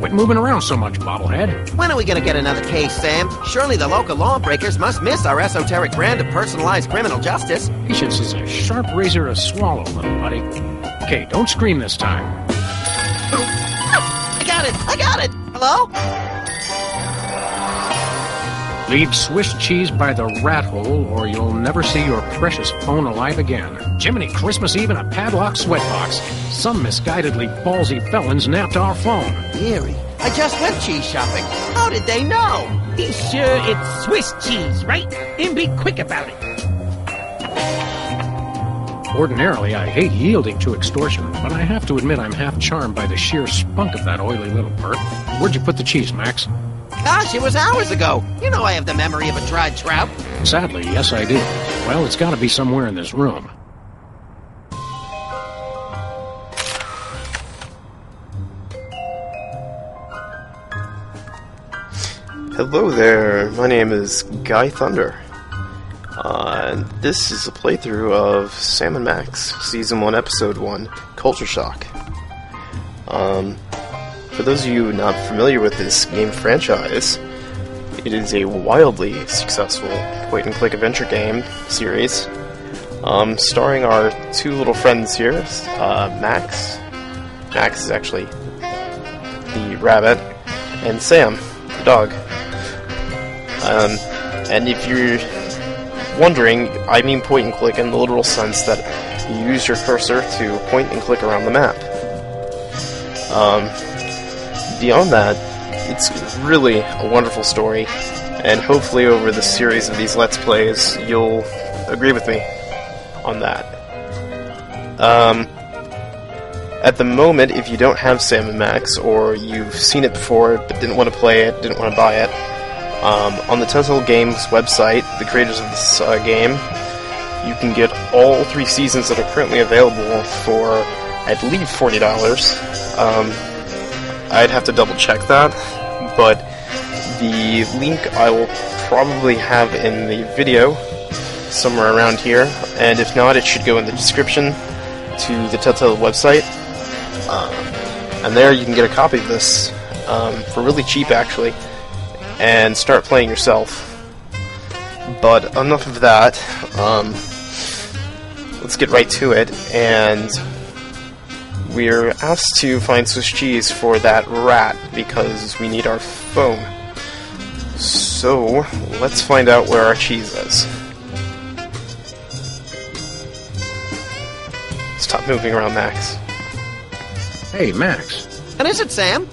Quit moving around so much, bobblehead. When are we gonna get another case, Sam? Surely the local lawbreakers must miss our esoteric brand of personalized criminal justice. Patience is a sharp razor to swallow, little buddy. Okay, don't scream this time. I got it! Hello? Leave Swiss cheese by the rat hole, or you'll never see your precious phone alive again. Jiminy Christmas Eve in a padlocked sweatbox. Some misguidedly ballsy felons napped our phone. Eerie. I just went cheese shopping. How did they know? Be sure it's Swiss cheese, right? And be quick about it. Ordinarily, I hate yielding to extortion, but I have to admit I'm half charmed by the sheer spunk of that oily little perk. Where'd you put the cheese, Max? Gosh, it was hours ago. You know I have the memory of a dried trout. Sadly, yes I do. Well, it's gotta be somewhere in this room. Hello there, my name is GUYthundar. And this is a playthrough of Sam & Max, Season 1, Episode 1, Culture Shock. For those of you not familiar with this game franchise, it is a wildly successful point-and-click adventure game series, starring our two little friends here, Max. Max is actually the rabbit, and Sam, the dog. And if you're wondering, I mean point-and-click in the literal sense that you use your cursor to point and click around the map. Beyond that, it's really a wonderful story, and hopefully over the series of these Let's Plays, you'll agree with me on that. At the moment, if you don't have Sam & Max, or you've seen it before but didn't want to play it, didn't want to buy it, on the Telltale Games website, the creators of this game, you can get all 3 seasons that are currently available for, I believe, $40. I'd have to double check that, but the link I will probably have in the video somewhere around here, and if not, it should go in the description to the Telltale website, and there you can get a copy of this for really cheap, actually, and start playing yourself. But enough of that, let's get right to it, and we're asked to find Swiss cheese for that rat because we need our phone. So, let's find out where our cheese is. Stop moving around, Max. Hey, Max. What is it, Sam?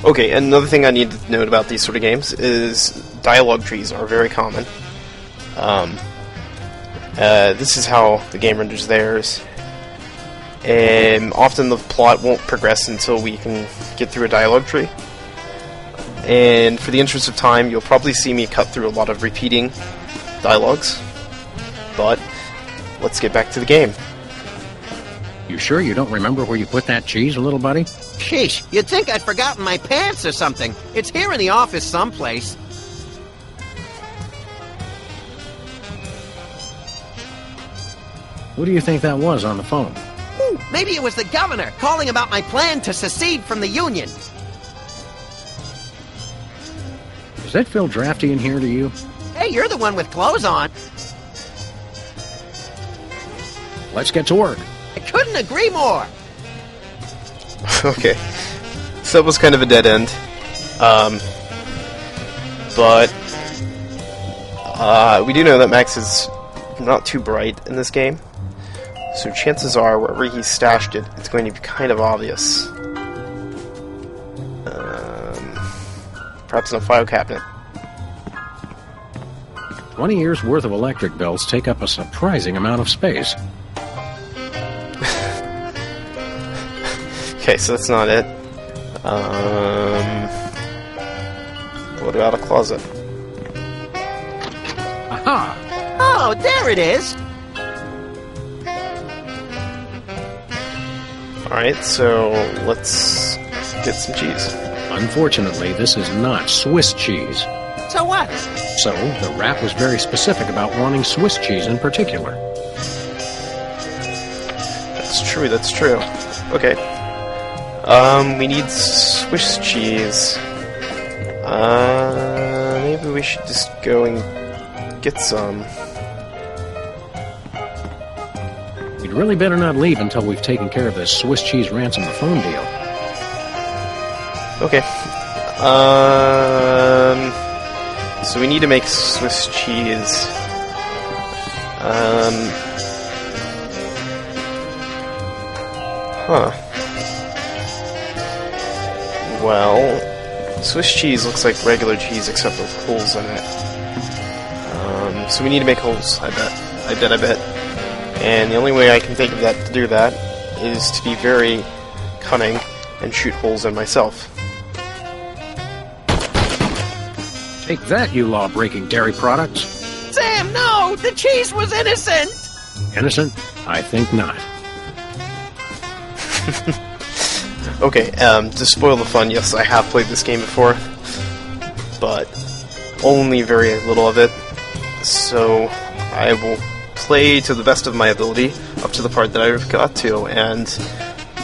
Okay, another thing I need to note about these sort of games is dialogue trees are very common. This is how the game renders theirs. And often the plot won't progress until we can get through a dialogue tree. And for the interest of time, you'll probably see me cut through a lot of repeating dialogues. But let's get back to the game. You sure you don't remember where you put that cheese, little buddy? Sheesh, you'd think I'd forgotten my pants or something. It's here in the office someplace. Who do you think that was on the phone? Ooh, maybe it was the governor calling about my plan to secede from the Union. Does that feel drafty in here to you? Hey, you're the one with clothes on. Let's get to work. I couldn't agree more. Okay, so that was kind of a dead end. But we do know that Max is not too bright in this game, so chances are wherever he stashed it, it's going to be kind of obvious. Perhaps in a file cabinet. 20 years worth of electric bills take up a surprising amount of space. Okay, so that's not it. What about a closet? Aha! Oh, there it is. Alright, so let's get some cheese. Unfortunately, this is not Swiss cheese. So what? So, the rat was very specific about wanting Swiss cheese in particular. That's true, that's true. Okay. We need Swiss cheese. Maybe we should just go and get some. We'd really better not leave until we've taken care of this Swiss cheese ransom the phone deal. Okay. So we need to make Swiss cheese. Well, Swiss cheese looks like regular cheese except with holes in it. So we need to make holes, I bet. And the only way I can think of that to do that is to be very cunning and shoot holes in myself. Take that, you law-breaking dairy products. Sam, no! The cheese was innocent! Innocent? I think not. Okay, to spoil the fun, yes, I have played this game before, but only very little of it, so I will play to the best of my ability up to the part that I've got to, and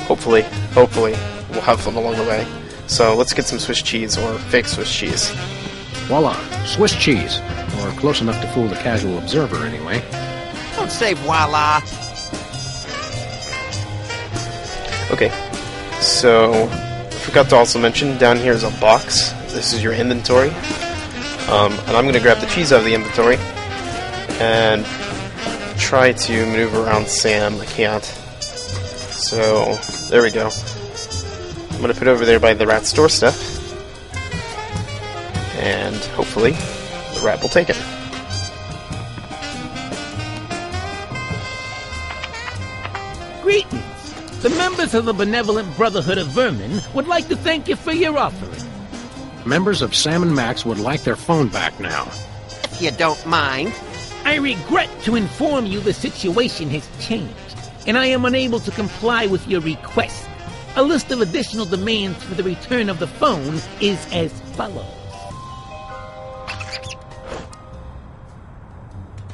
hopefully, we'll have fun along the way. So let's get some Swiss cheese, or fake Swiss cheese. Voila, Swiss cheese. Or close enough to fool the casual observer, anyway. Don't say voila. Okay, so I forgot to also mention, down here is a box. This is your inventory. And I'm going to grab the cheese out of the inventory and try to maneuver around Sam. I can't. So, there we go. I'm going to put it over there by the rat's doorstep. And hopefully, the rat will take it. Greetings. The members of the Benevolent Brotherhood of Vermin would like to thank you for your offering. Members of Sam and Max would like their phone back now. If you don't mind. I regret to inform you the situation has changed, and I am unable to comply with your request. A list of additional demands for the return of the phone is as follows.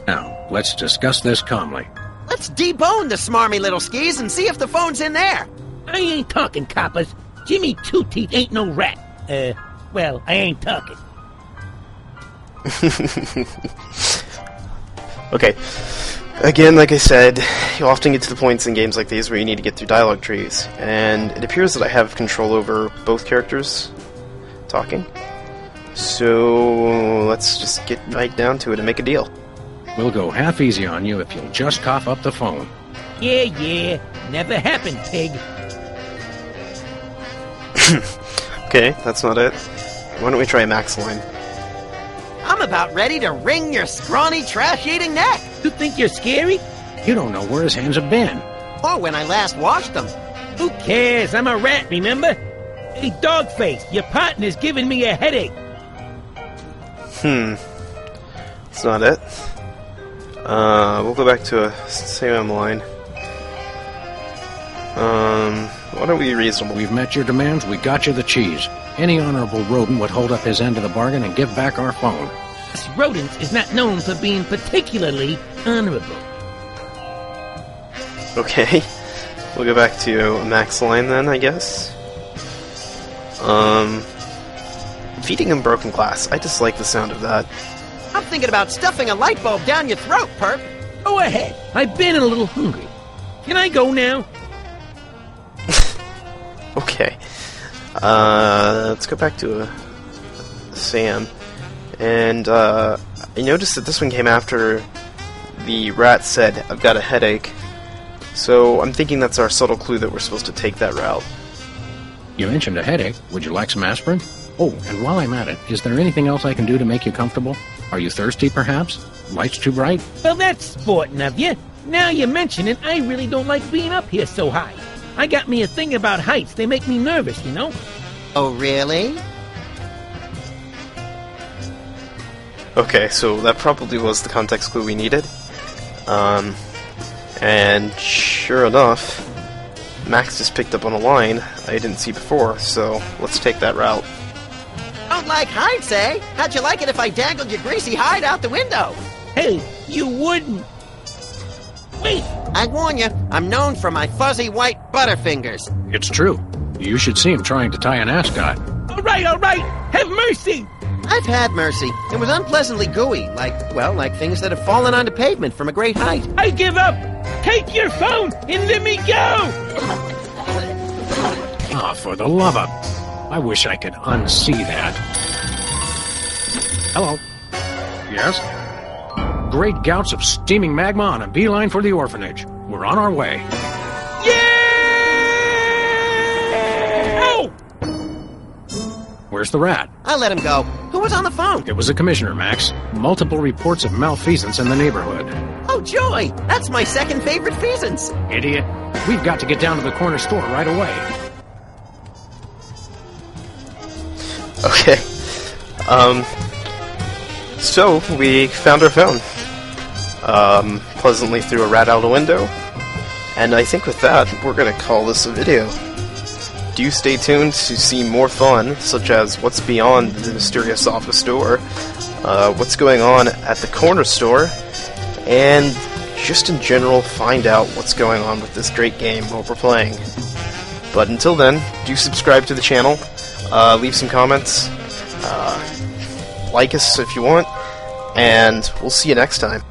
Now, let's discuss this calmly. Let's debone the smarmy little skis and see if the phone's in there. I ain't talking, coppers. Jimmy Two-Teeth ain't no rat. Well, I ain't talking. Okay. Again, like I said, you often get to the points in games like these where you need to get through dialogue trees, and it appears that I have control over both characters talking. So let's just get right down to it and make a deal. We'll go half easy on you if you'll just cough up the phone. Yeah. Never happened, pig. Okay, that's not it. Why don't we try a max line? I'm about ready to wring your scrawny, trash-eating neck. You think you're scary? You don't know where his hands have been. Or when I last washed them. Who cares? I'm a rat, remember? Hey, Dogface, your partner's giving me a headache. That's not it. We'll go back to a Sam line. Why don't we be reasonable? We've met your demands, we got you the cheese. Any honorable rodent would hold up his end of the bargain and give back our phone. This rodent is not known for being particularly honorable. Okay. We'll go back to a max line then, I guess. Feeding him broken glass. I dislike the sound of that. I'm thinking about stuffing a light bulb down your throat, perp. Go ahead. I've been a little hungry. Can I go now? Okay. Let's go back to Sam. And I noticed that this one came after the rat said, "I've got a headache." So I'm thinking that's our subtle clue that we're supposed to take that route. You mentioned a headache. Would you like some aspirin? Oh, and while I'm at it, is there anything else I can do to make you comfortable? Are you thirsty, perhaps? Lights too bright? Well, that's sporting of you. Now you mention it, I really don't like being up here so high. I got me a thing about heights. They make me nervous, you know? Oh, really? Okay, so that probably was the context clue we needed. And sure enough, Max just picked up on a line I didn't see before, so let's take that route. Don't like heights, eh? How'd you like it if I dangled your greasy hide out the window? Hey, you wouldn't. Wait! I warn you, I'm known for my fuzzy white butterfingers. It's true. You should see him trying to tie an ascot. All right, have mercy! I've had mercy. It was unpleasantly gooey, like things that have fallen onto pavement from a great height. I give up! Take your phone and let me go! Ah, for the love of... I wish I could unsee that. Hello. Yes? Great gouts of steaming magma on a beeline for the orphanage. We're on our way. Yeah! Oh! Where's the rat? I let him go. Who was on the phone? It was the commissioner, Max. Multiple reports of malfeasance in the neighborhood. Oh, joy! That's my second favorite feasance. Idiot. We've got to get down to the corner store right away. Okay. So, we found our phone. Pleasantly threw a rat out a window. And I think with that, we're gonna call this a video. Do stay tuned to see more fun, such as what's beyond the mysterious office door, what's going on at the corner store, and just in general find out what's going on with this great game while we're playing. But until then, do subscribe to the channel, leave some comments, like us if you want, and we'll see you next time.